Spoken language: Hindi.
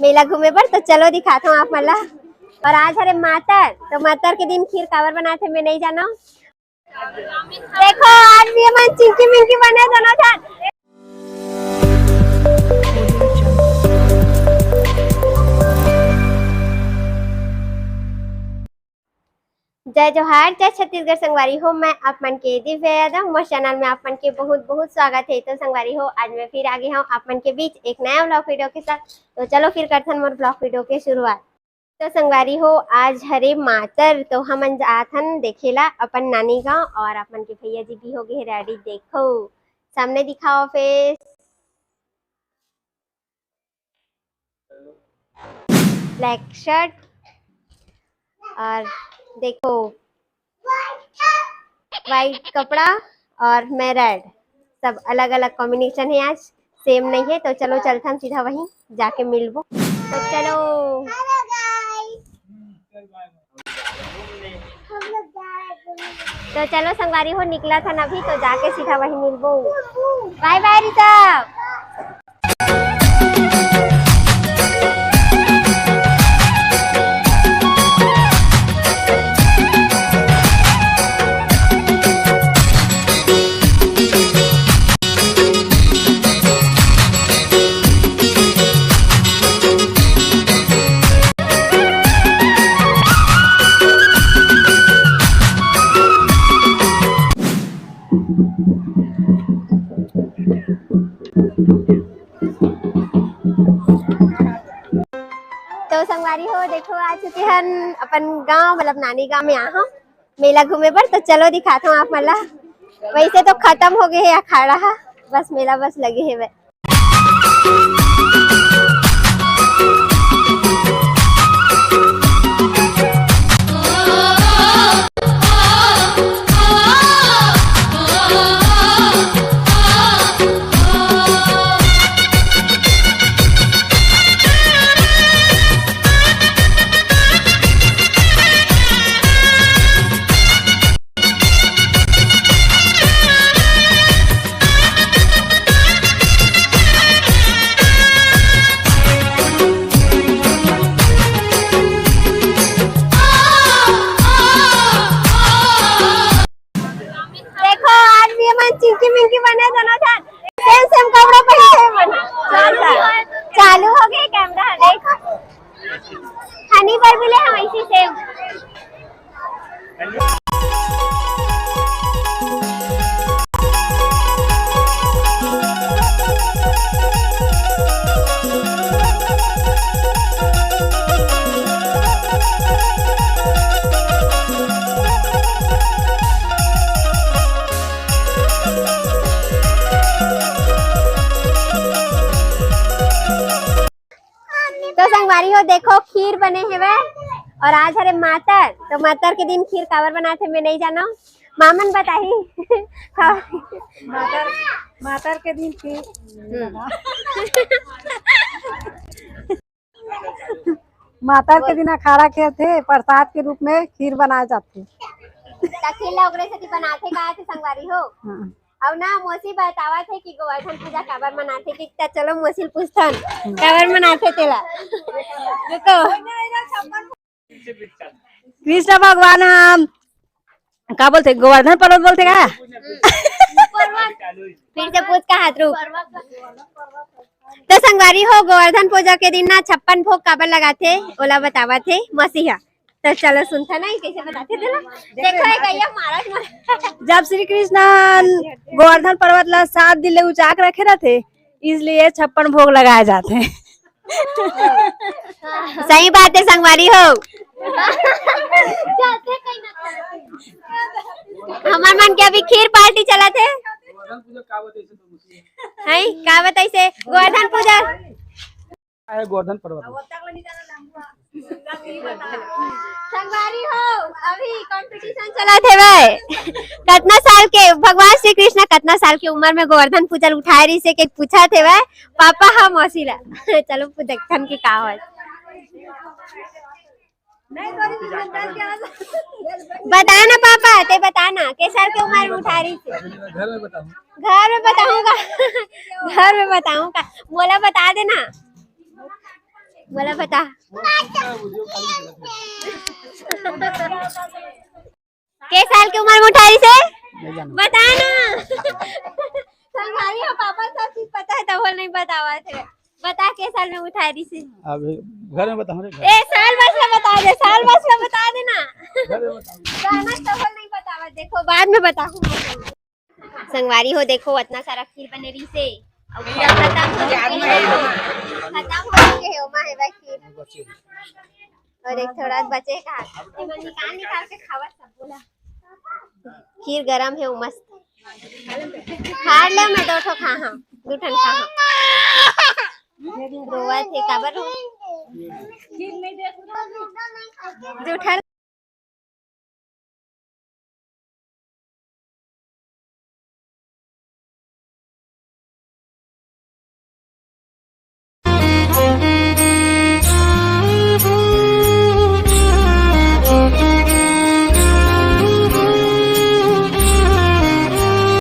मेला घूमे पर। तो चलो दिखाता हूँ आप मला। और आज हरे मातर, तो मातर के दिन खीर कावर बनाते मैं नहीं जाना। देखो आज भी हम चिंकी मिंकी बने दोनों साथ। जय जोहार, जय छत्तीसगढ़ संगवारी हो। मैं आप मन के दिव्य यादव मोर चैनल में आप मन के बहुत बहुत स्वागत है। तो संगवारी हो, आज मैं फिर आ गई हूँ आप मन के बीच एक नया ब्लॉग वीडियो के साथ। तो चलो फिर करते हैं मोर ब्लॉग वीडियो के शुरुआत। तो संगवारी हो, आज हरे मातर तो हम जाथन देखेला अपन नानी गांव। और अपन के भैया जी भी हो गए रेडी। देखो सामने दिखाओ फेस, ब्लैक शर्ट और देखो वाइट कपड़ा और मैं रेड, सब अलग अलग कॉम्बिनेशन है। आज सेम नहीं है। तो चलो चलते हम सीधा वहीं जाके मिलबो। तो चलो तो चलो संगवारी हो, निकला था ना अभी। तो जाके सीधा वहीं मिलबो। Bye bye Rishabh. तो संगवारी हो देखो, आ चुके हैं अपन गांव, मतलब नानी गांव में यहाँ मेला घूमे पर। तो चलो दिखाता हूँ आप मला। वैसे तो खत्म हो गए है अखाड़ा, बस मेला बस लगे है वे। चिंकी मिंकी बने दोनों साथ। सेम सेम कपड़ा पहने चालू हो गए कैमरा। देखो हनी पर भी ले हम ऐसी सेम। तो संगवारी हो देखो, खीर बने हैं वे। और आज हरे मातर, तो मातर के दिन खीर कावर बनाते मैं नहीं जाना। मामन बताही। मातर के दिन खीर मातर के दिन अखाड़ा खेलते, प्रसाद के रूप में खीर बनाए जाते। खीर ओकरे से बनाते का थे संगवारी हो। अब ना मौसी बतावा थे कि गोवर्धन पूजा काबर मनाते कि चलो मौसी पूछथन काबर मनाते तेला। देखो कृष्ण भगवान हम का बोलते, गोवर्धन पर्वत बोलते का? फिर से पूछ का हाथ रुक। तो संगवारी हो, गोवर्धन पूजा के दिन ना 56 भोग काबर लगाते ओला बतावा थे मसीहा। तो चलो सुनता नहीं कैसे बताते थे ना। देखो है गैया महाराज जब श्री कृष्ण गोवर्धन पर्वत ला 7 दिन ले उचाक रखे रहते, इसलिए 56 भोग लगाए जाते हैं। सही बात है संगवारी हो। हमार मन के अभी खीर पार्टी चला थे। का बताई से गोवर्धन पूजा गोवर्धन पर्वत संगवारी हो, अभी कंपटीशन चला थे भाई। कितना साल के भगवान श्री कृष्ण कितना साल की उम्र में गोवर्धन पूजा उठाए रही से के पूछा थे भाई पापा हम मौसीला। चलो देखन की का हो। बता ना पापा, ते बताना किस साल की उम्र में उठा रही थी। घर में बताऊंगा। घर में बताऊंगा, बोला बता देना। बोला बता। के साल की उम्र में उठाई से बता ना। संभाली हो पापा सब चीज पता है तो नहीं बतावा थे। बता के साल में उठाई से। अभी घर में बताऊं रे ए साल बस का बता दे, साल बस का बता देना। घर में बताऊं। गाना तो नहीं बतावा, देखो बाद में बताऊँ। संगवारी हो देखो इतना सारा खीर बने रही से और पूरा खत्म हो गए हो मां है भाई खीर और एक थोड़ा बचे का इमन निकाल निकाल के खावा सब बोला। खीर गरम है मस्त खा ले। मैं दो ठो खा हां दो ठन खा हां रोवा थे काबर खीर नहीं दे दो ठन